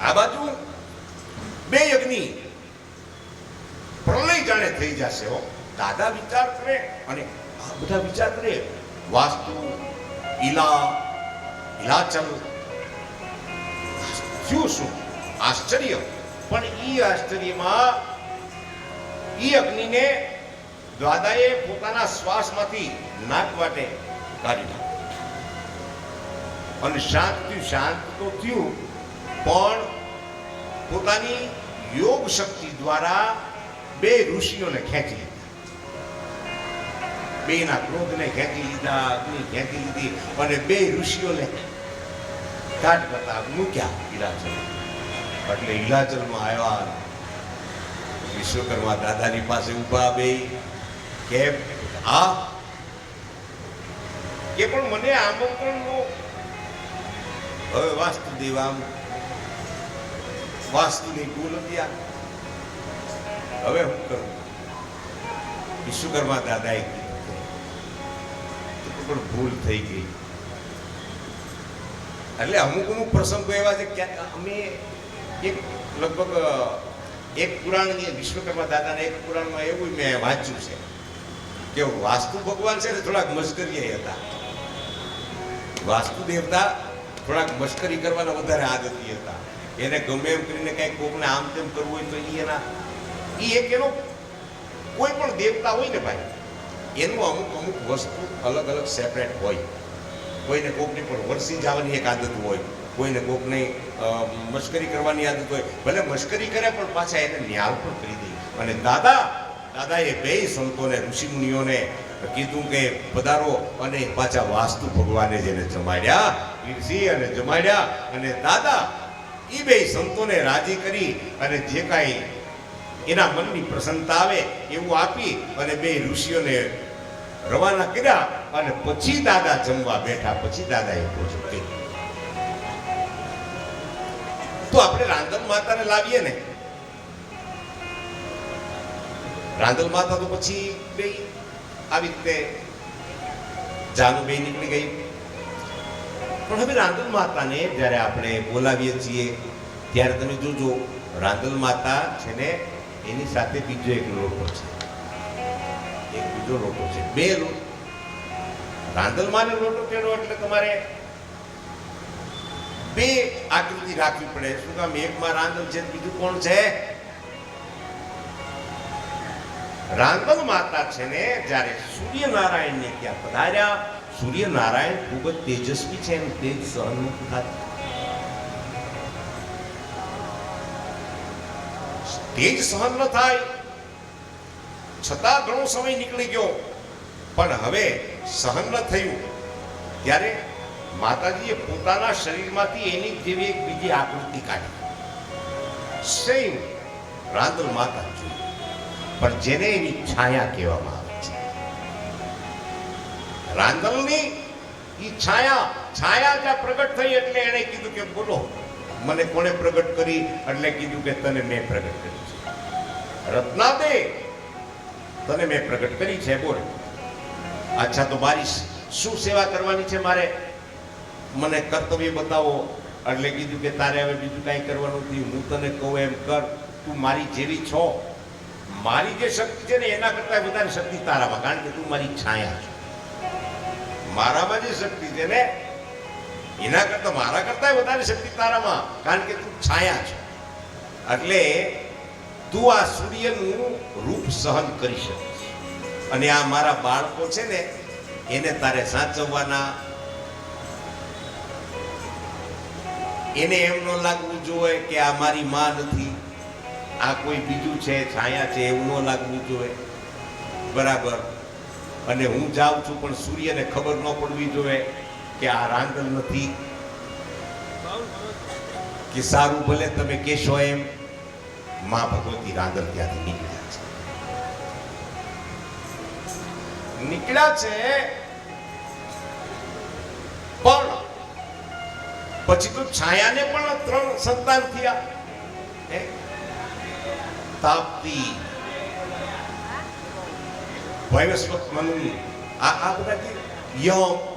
આ બાજુ બે અગ્નિ પ્રલય જાણે થઈ જશે હો. દાદા વિચાર કરે અને આ બધા વિચાર કરે. વાસ્તુ, ઈલાચલ, શું આશ્ચર્ય. પણ ઈ આશ્ચર્યમાં ઈ અગ્નિને દાદાએ પોતાના શ્વાસમાંથી નાક વાટે કાઢી નાખ્યો અને શાંત તો થયું, પણ પોતાની યોગ શક્તિ દ્વારા બે ઋષિઓને ખેંચી લીધા. બેના ક્રોધને ખેંચી લીધા, અગ્નિ ખેંચી લીધી અને બે ઋષિઓને કાટ કરતા મૂક્યા ઈલાચલ. એટલે ઈલાચલમાં આવ્યા વિશ્વકર્મા દાદાની પાસે ઉભા બે કે આ કે પણ મને આમંત્રણ નો. હવે વાસ્તુદેવ આમ વાસ્તુની ભૂલ હતી. હવે હું કરું? વિશ્વકર્મા દાદાએ કીધું પણ ભૂલ થઈ ગઈ. એટલે અમુક પ્રસંગો એવા છે કે અમે લગભગ એક પુરાણ, વિશ્વકર્મા દાદાને એક પુરાણમાં એવું મેં વાંચ્યું છે કે વાસ્તુ ભગવાન છે ને થોડાક મશ્કરીય હતા. વાસ્તુ દેવતા થોડાક મશ્કરી કરવાના વધારે આદતી હતા. એને ગમે એમ કરીને કઈ કોકને આમ તેમ કરવું હોય તો એક એનો કોઈ પણ દેવતા હોય ને ભાઈ, એનું અમુક વસ્તુ અલગ અલગ સેપરેટ હોય. કોઈને કોકની પણ વરસી જવાની એક આદત હોય, કોઈને કોકને મશ્કરી કરવાની આદત હોય. ભલે મશ્કરી કરે પણ પાછા એને ન્યાલ પણ કરી દે. અને દાદાએ બે સંતોને, ઋષિમુનિઓને કીધું કે પધારો, અને પાછા વાસ્તુ ભગવાને જેને જમાડ્યા, પીરસી અને જમાડ્યા. અને દાદા એ બે સંતોને રાજી કરી અને જે કાંઈ એના મનની પ્રસન્નતા આવે એવું આપી અને બે ઋષિઓને રવાના કર્યા. અને પછી દાદા જમવા બેઠા. પછી દાદાએ ભોજન કર્યું. તો આપણે રાંધણ માતાને લાવીએ ને, રાંધણ માતા તો પછી બે આવી રીતે જાનું બે નીકળી ગઈ. પણ હવે રાંધણ માતાને જ્યારે આપણે બોલાવીએ છીએ ત્યારે તમે જોજો, રાંધણ માતા છે ને એની સાથે બીજો એક લોટો છે, એક બીજો લોટો છે, બે લોટો. રાંધણ માને લોટો કેળો એટલે તમારે બે આકૃતિ રાખવી પડે. શું કામ? એકમાં રાંધણ છે, બીજું કોણ છે? રાંધણ માતા છે ને જ્યારે સૂર્યનારાયણ ને ત્યાં પધાર્યા, સૂર્યનારાયણ ખૂબ જ તેજસ્વી છે, એનું તેજ સહન નથી થતું. તેજ સહન ન થાય છતાં ઘણો સમય નીકળી ગયો, પણ હવે સહન ન થયું ત્યારે માતાજીએ પોતાના શરીરમાંથી એની જેવી એક બીજી આકૃતિ કાઢી. સેમ રાંધણ માતા જોઈ, પણ જેને એની છાયા કહેવામાં આવે છે. રાંધણની ઈ છાયા જ્યાં પ્રગટ થઈ એટલે એને કીધું કે બોલો, મને કોણે પ્રગટ કરી? એટલે કીધું કે તને મેં પ્રગટ કરી છે. રત્નાદે તને મેં પ્રગટ કરી છે, બોલ. અચ્છા, તો મારી શું સેવા કરવાની છે? મારે મને કર્તવ્ય બતાવો. એટલે કીધું કે તારે હવે બીજું કાંઈ કરવાનું નથી. હું તને કહું એમ કર. તું મારી જેવી છો. મારી જે શક્તિ છે ને એના કરતા વધારે શક્તિ તારામાં, કારણ કે તું મારી છાયા છો. મારામાં જે શક્તિ છે ને એના કરતા, મારા કરતા વધારે શક્તિ તારામાં, કારણ કે તું છાયા છો. એટલે તું આ સૂર્યનું રૂપ સહન કરી શકીશ. અને આ મારા બાળકો છે ને એને તારે સાચવવાના. એને એમ ન લાગવું જોઈએ કે આ મારી માં નથી, આ કોઈ બીજું છે, છાયા છે, એવું ન લાગવું જોઈએ. બરાબર. અને હું જાઉં છું પણ સૂર્યને ખબર ન પડવી જોઈએ કે આ રાંધણ નથી. કે સારું, ભલે તમે કહેશો એમ. માં ભગવતી રાંધણ ત્યાંથી નીકળ્યા છે, પણ પછી તો છાયાને પણ 3 સંતાન થયા. તાપ્તી, વૈવસ્વત, મનુ, આ બધા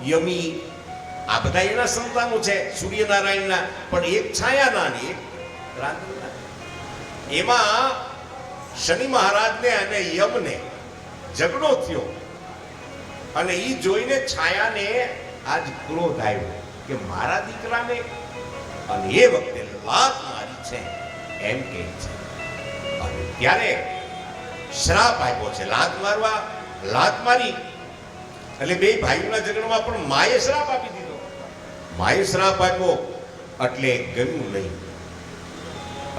યમી, આ બધા એના સંતાનો છે સૂર્યનારાયણના. પણ એક છાયાના ને એક રાંદલના. એમાં શનિ મહારાજને અને યમને ઝઘડો થયો અને એ જોઈને છાયાને આજ ક્રોધ આવ્યો કે મારા દીકરાને અને એ વખતે લાત મારી છે એમ કહે છે. અને ત્યારે શ્રાપ આપ્યો છે લાત મારી એટલે બે ભાઈઓના ઝઘડામાં પણ માએ શ્રાપ આપી દીધો. માએ શ્રાપ આપ્યો એટલે ગમ્યું નહીં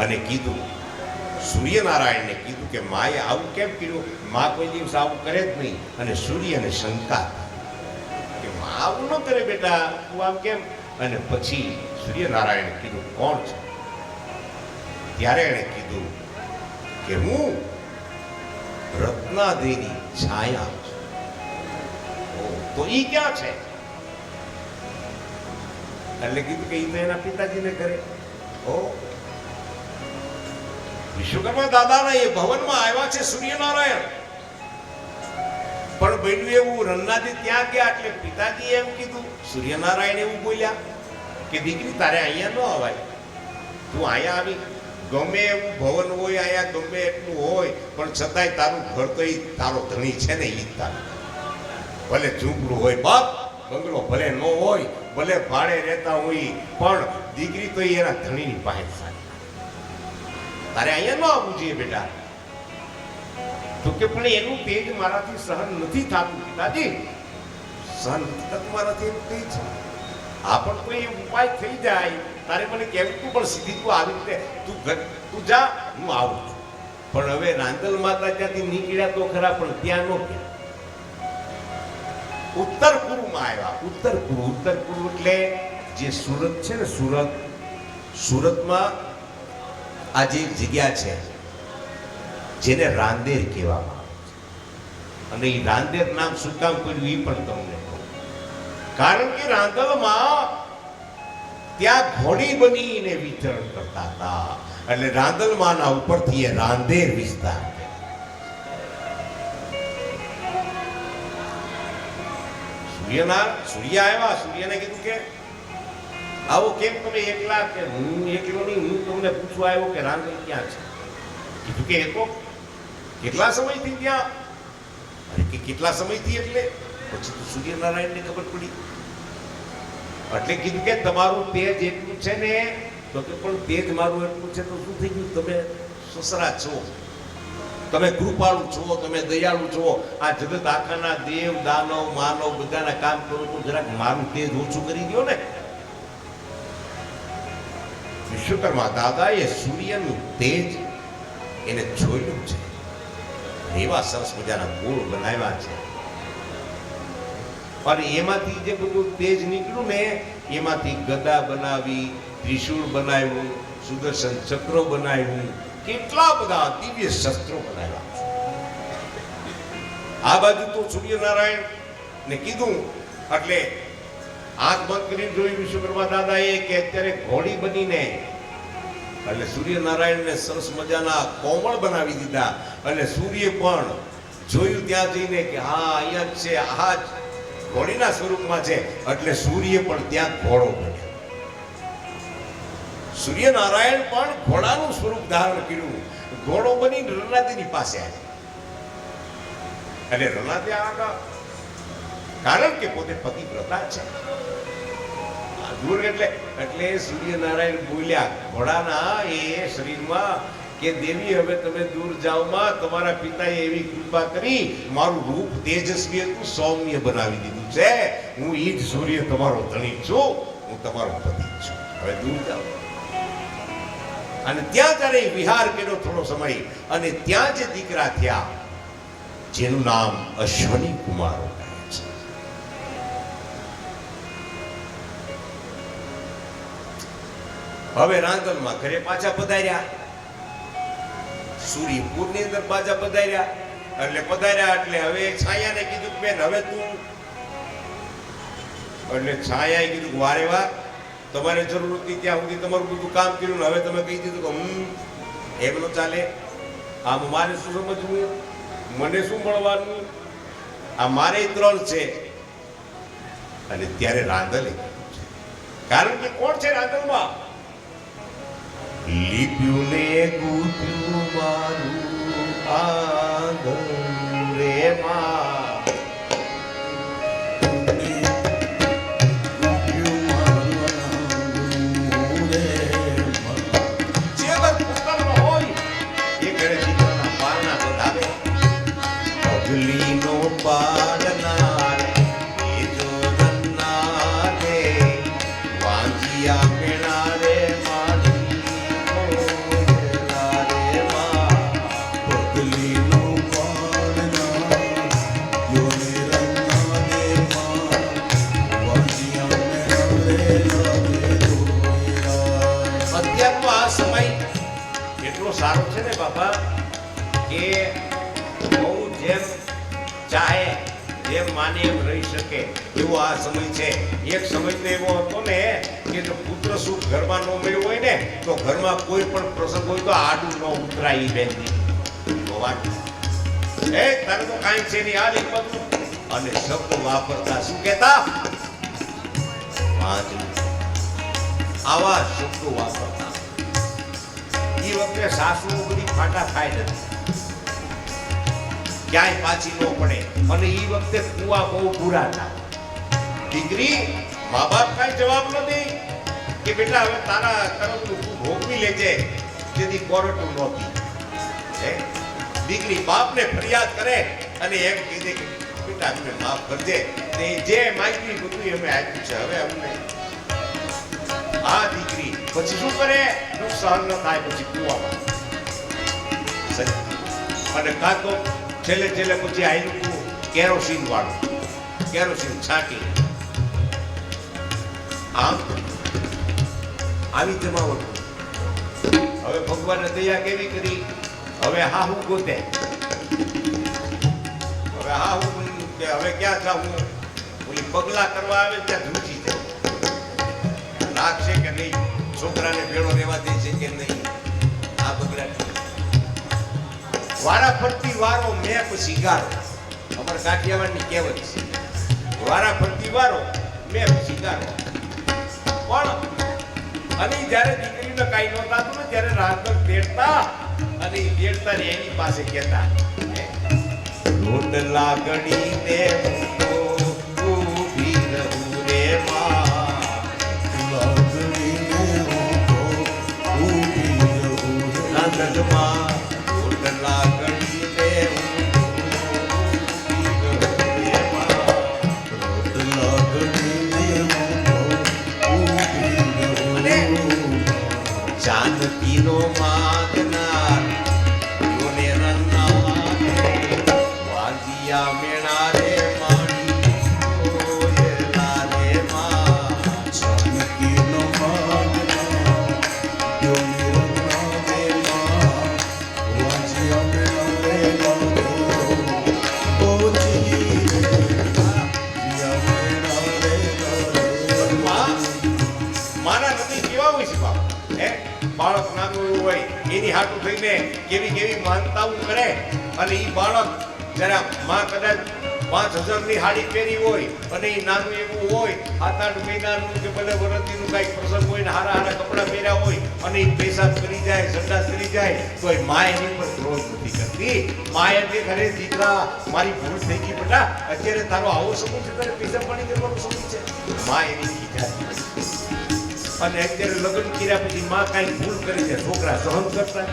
અને કીધું સૂર્યનારાયણને કીધું કે માએ આવું કેમ કર્યું. માં કોઈ દિવસ આવું કરે જ નહીં. અને સૂર્યને શંકા કે માં આવું ન કરે બેટા, તું આમ કેમ. અને પછી સૂર્યનારાયણે કીધું કોણ છે. ત્યારે એણે કીધું કે હું રત્નાદેવી છાયા છું. તો ઈ ક્યાં છે? એટલે કીધું કે ઈ તો એના પિતાજીને કરે. ઓ વિશ્વકર્મા દાદાના એ ભવનમાં આવ્યા છે સૂર્યનારાયણ. પણ બન્યું એવું, રન્નાજી ત્યાં ગયા એટલે પિતાજી એમ કીધું, સૂર્યનારાયણ એવું બોલ્યા કે દીકરી તારે અહીંયા ન અવાય, તું અહીંયા આવી. ગમે એવું ભવન હોય, અહીંયા ગમે એટલું હોય, પણ છતાંય તારું ઘર તો ઈ તારો ધણી છે ને, ઈ તારું. ભલે ઝૂંપડું હોય બાપ, બંગલો ભલે ન હોય, ભલે ભાડે રહેતા હોય, પણ દીકરી તો એના ધણીની પાસે સારી. તારે અહીંયા ન આવવું જોઈએ બેટા. તો કે પણ એનું તેજ મારાથી સહન નથી થતું પિતાજી, સહન નથી થતું મારાથી એનું તેજ છે. આ પણ કોઈ ઉપાય થઈ જાય. તારે મને કહેવું તું પણ સીધી તું આવી રીતે તું જા, હું આવું છું. પણ હવે રાંદલ માતા ત્યાંથી નીકળ્યા તો ખરા, પણ ત્યાં ન ગયા. ઉત્તર પૂર્વમાં આવ્યા. ઉત્તર પૂર્વ એટલે જે સુરત છે ને, સુરતમાં આજે એક જગ્યા છે જેને રાંદેર કહેવામાં આવે છે. અને એ રાંદેર નામ શું કામ પડ્યું એ પણ તમને કહું. કારણ કે રાંદલમાં ત્યાં ઘોડી બનીને વિચરણ કરતા હતા, એટલે રાંદલમાંના ઉપરથી એ રાંદેર વિસ્તાર. સૂર્ય આવ્યા. સૂર્યને કીધું કે આવો કેમ તમે એકલા? કે હું એકલો નહીં, હું તમને પૂછવા આવ્યો કે રાંદલ ક્યાં છે. કીધું કે એ તો કેટલા સમયથી ત્યાં. અરે કે કેટલા સમયથી એટલે પછી તો સૂર્યનારાયણને ખબર પડી. એટલે કીધું કે તમારું તેજ એટલું છે ને. તો કે પણ તેજ મારું એટલું છે તો શું થઈ ગયું? તમે સસરા છો, તમે કૃપાળુ છો, તમે દયાળુ છો. આ જગત આખાના દેવ દાનવ માનવ બધાના કામ કરું તો જરાક મારું તેજ ઓછું કરી દો ને. વિશ્વકર્મા દાદાએ સૂર્યનું તેજ એને જોયું છે. એવા સરસ મજાના ગોળ બનાવ્યા છે. અને એમાંથી જે બધું તેજ નીકળ્યું ને, એમાંથી ગદા બનાવી, ત્રિશૂળ બનાવ્યું, સુદર્શન ચક્ર બનાવ્યું, કેટલા બધા દિવ્ય શસ્ત્રો બનાવ્યા છે. આ બાજુ તો સૂર્યનારાયણ ને કીધું એટલે આંખ બંધ કરીને જોયું વિશ્વકર્મા દાદાએ કે અત્યારે ઘોડી બનીને, એટલે સૂર્યનારાયણને સરસ મજાના કોમળ બનાવી દીધા. અને સૂર્ય પણ જોયું ત્યાં જઈને કે હા અહીંયા જ છે, આ જ ઘોડીના સ્વરૂપમાં છે. એટલે સૂર્ય પણ ત્યાં ઘોડો બન્યો. સૂર્યનારાયણ પણ ઘોડાનું સ્વરૂપ ધારણ કર્યું. ઘોડો બની રનાદેની પાસે આવ્યા. એટલે રનાદે આગળ, કારણ કે પોતે પતિવ્રતા છે. દૂર એટલે સૂર્યનારાયણ બોલ્યા ઘોડાના એ શરીરમાં કે દેવી હવે તમે દૂર જાઓ માં, તમારા પિતાએ એવી કૃપા કરી, મારું રૂપ તેજસ્વી હતું, સૌમ્ય બનાવી દીધું છે. હું ઈ જ સૂર્ય તમારો ધણી છું, હું તમારો પતિ છું, હવે દૂર જાઓ. અને ત્યાં ત્યારે વિહાર કર્યો થોડો સમય. અને ત્યાં જે દીકરા થયા જેનું નામ અશ્વની કુમારો કહે છે. હવે રાંદલમાં ઘરે પાછા પધાર્યા. સૂર્યપુરની અંદર પાછા પધાર્યા. એટલે હવે છાયાને કીધું બેન હવે તું. એટલે છાયાએ કીધું વારે વાર તમારે જરૂર હતી ત્યાં સુધી તમારું બધું કામ કર્યું, હવે તમે કહી દીધું કે એમ ન ચાલે. આમ મારે શું સમજવું, મને શું મળવાનું, આ મારે 3 છે. અને ત્યારે રાંદલે, કારણ કે કોણ છે રાંદલમાં? લીપ્યું ને ગૂંથ્યું મારું આંગણ રે માં, જે દર પુસ્તકનો હોય એ ઘરે દીકરાના પારણા વધાવે. પગલીનો પાડનાર એ જો રન્ના રે વાંજિયા મેણા રે સારો છે ને બાપા કે બહુ જેમ ચાહે જેમ માને એમ રહી શકે એવો આ સમય છે. એક સમય તો એવો હતો ને કે જો પુત્ર સુખ ઘરમાં ન મળ્યું હોય ને તો ઘરમાં કોઈ પણ પ્રસંગ હોય તો આડું ન ઉતરાય. બેનની એ તારે તો કાંઈ છે નહીં આ લીધું અને શબ્દ વાપરતા શું કહેતા આવા શબ્દો વાપરતા. એ વખતે સાસુ બધી ફાટા થાય નથી, ક્યાંય પાછી ન પડે. અને એ વખતે કુવા બહુ પૂરા હતા. દીકરી મા બાપ કઈ જવાબ નથી કે બેટા હવે તારા તરફનું તું ભોગવી લેજે, જેથી કોરટું નહોતી. દીકરી બાપને ફરિયાદ કરે અને એમ કીધે કે બેટા અમને માફ કરજે, ને જે માંગ્યું બધું અમે આપ્યું છે, હવે અમને. આ દીકરી પછી શું કરે, સહન ન થાય પછી કુવામાં અને કાં તો છેલ્લે પછી આયલું કેરોસીન વાળું, કેરોસીન છાંટી આમ આવી જમાવટ. હવે ભગવાને દયા કેવી કરી, હવે હાહુ ગોતે. હવે હાહુ કે હવે ક્યાં જાઉં, ઓલી પગલા કરવા આવે ત્યાં ધૂચી જાય. લાગશે કે નહીં, છોકરાને ભેળો રહેવા દે છે કે નહીં, આ બગડા વારા ફરતી વારો મેં પછી ગારો. અમારા કાઠિયાવાડની કહેવત છે, વારા ફરતી વારો મેં પછી ગારો. પણ અને જ્યારે દીકરીને કાંઈ નહોતા હતું ને ત્યારે રાતભર તેડતા અને તેડતા ને એની પાસે કહેતા લોટ લાગણીને ઊભી રહું રે માં, લાગણીમાં લોટ લાગણીને જાનકીનો માગનાર યોને રન્ના વાજિયા મેણા રે માણી ઓયલા રે માં, જાનકીનો માગનાર યોને રન્ના રે માં વાજિયા મેણા રે મારા નથી કેવા હોય છે બાપ. બાળક નાનું હોય એની હાટું થઈને કેવી માનતાઓ કરે અને એ બાળક જરા માં કદાચ 5000ની હાડી પહેરી હોય અને એ નાનું એવું હોય 7-8 મહિનાનું કે ભલે વરદીનું કાંઈક પ્રસંગ હોય ને હારા કપડાં પહેર્યા હોય અને એ પેશાબ કરી જાય, સંડાસ કરી જાય તો એ મા એની પર ક્રોધ નથી કરતી. મા એમ કે ઘરે દીકરા મારી ભૂલ થઈ ગઈ બેટા, અત્યારે તારો આવો સમય છે, તારે પેશાબ પાણી કરવાનો સમય છે. મા એની ખીજાતી અને અત્યારે લગ્ન કર્યા પછી માં કાંઈ ભૂલ કરી છે, છોકરા સહન કરતા.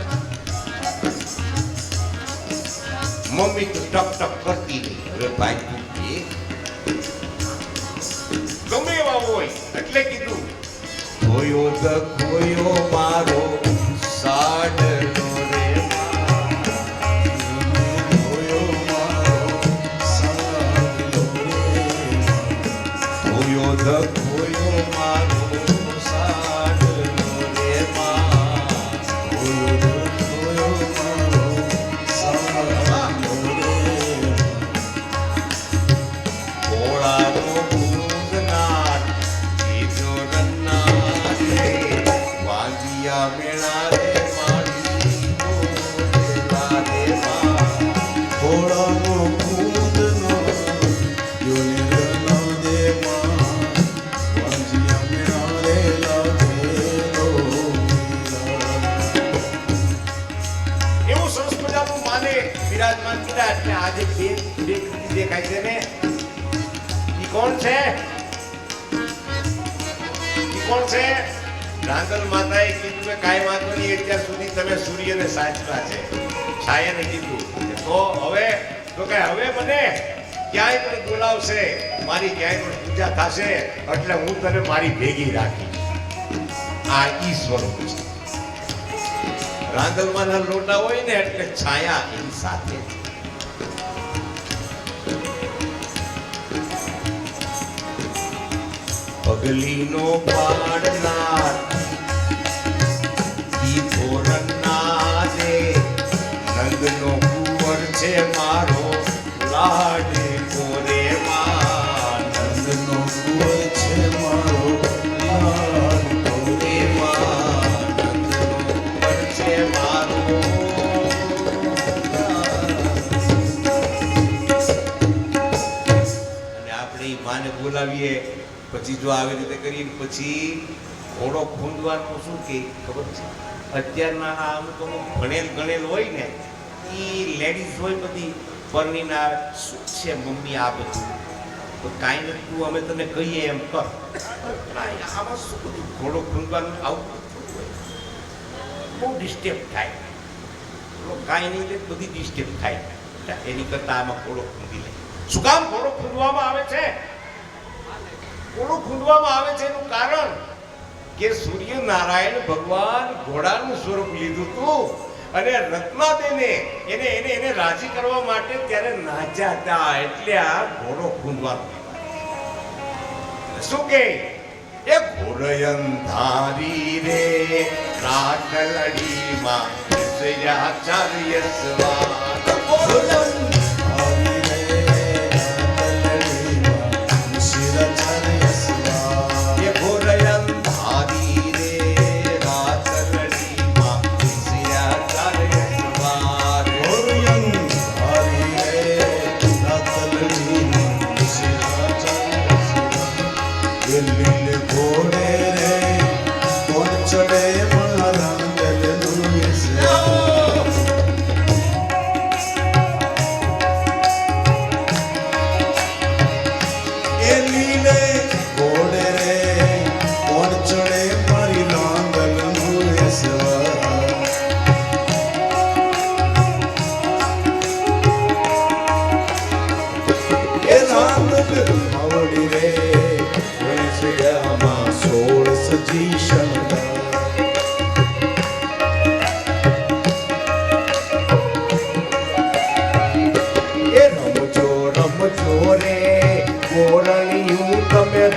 મમ્મી તો ટક કરતી નહીં. અરે ભાઈ ગમે એવા હોય એટલે કીધું ખોયો દ ખોયો મારો સાડલો રે ખોયો મારો સાડલો રે ખોયો દ ખોયો મારો એટલે આજે બે બે કૃતિ દેખાય છે ને ઈ કોણ છે? ઈ કોણ છે? રાંદલ માતાએ કીધું કે કાંઈ વાંધો નહીં, અત્યાર સુધી તમે સૂર્યને સાચવા છે, છાયાને કીધું તો હવે તો કે હવે મને ક્યાંય પણ બોલાવશે, મારી ક્યાંય પણ પૂજા થશે એટલે હું તને મારી ભેગી રાખી. આ ઈ સ્વરૂપ છે. રાંદલમાંના લોટા હોય ને એટલે છાયા એની સાથે. પગલીનો પાડનાર દીપો રન્નારે રંગનો કુંવર છે મારો લાડે કોરે માં. રંગનો કુંવર છે મારો લાડ કોરે માં. રંગનો કુંવર છે મારો. અને આપણે માને બોલાવીએ પછી જો આવી રીતે કરીએ પછી ઘોડો ખૂંદવાનું શું કે ખબર છે? અત્યારના આમ તો ભણેલ ગણેલ હોય ને એ લેડીઝ હોય બધી પરણીના શું છે મમ્મી આ બધું તો કાંઈ નથી, તું અમે તને કહીએ એમ કર. આમાં શું બધું ઘોડો ખૂંદવાનું આવું બહુ ડિસ્ટર્બ થાય. કાંઈ નહીં લે બધી ડિસ્ટર્બ થાય. એની કરતાં આમાં ઘોડો ખૂંદી લે. શું કામ ઘોડો ખૂંદવામાં આવે છે? ઘોડો ખૂંદવામાં આવે છે એનું કારણ કે સૂર્યનારાયણ ભગવાન ઘોડાનું સ્વરૂપ લીધું હતું અને રત્નાદેને એને એને એને રાજી કરવા માટે ત્યારે નાચ્યા હતા, એટલે આ ઘોડો ખૂંદવાનું. શું કે એ ઘોડયન ધારી રે રાઠલડીમાં ચાર્ય સ્વાદ. ઘોડયન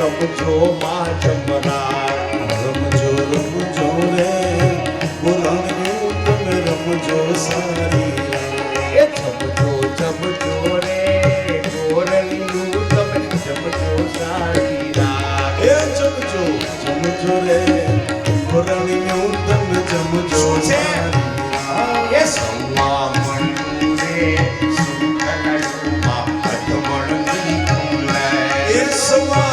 રમજો માં જમરા. રમજો રમજો રે બોલાવ્યું તમે રમજો સારી. એ જમજો જમજો રે ગોરણિયું તમે જમજો સારી. એ જમજો જમજો રે ગોરણિયું તમે જમજો સારી. એ સવા મળ્યું રે સુખલડુમાં અધમણની ફૂલે. એ સવા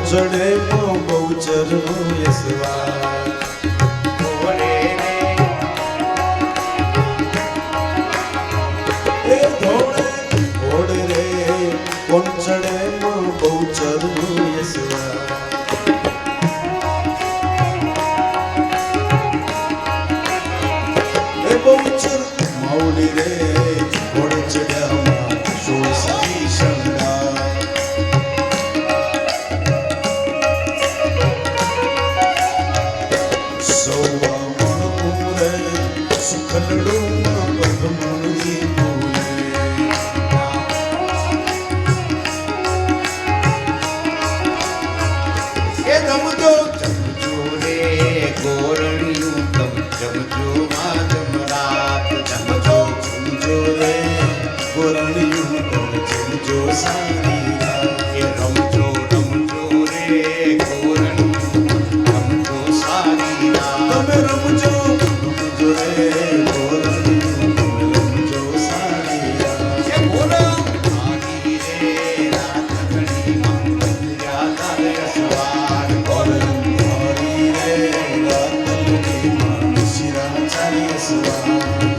ચડે બહુચર યસવા. એ ધોળે ઘોડે રે કોણ ચડે બહુચર યસવા. ઘોડે ચડ્યામાં શોષી શંકા સૌવા મણપુરે સુખલડુમાં પદ્મણી બોલે એ જમજો જમજો રે ગોરણિયું તમ જમજો માં જમરાત જમજો સમજો રે ગોરણિયું તમે સમજો સારી રાત. એ રમજો રમજો રે ગોરણિયું રમજો સારી રાત તમે રમજો રમજો રે ગોરણિયું તમે રમજો સારી રાત. એ બોલો આની રે રાત ઘડી મંગળ્યા તારે સવાર બોલો હરી રે રાતલની માં શિરા ચાલી સવાર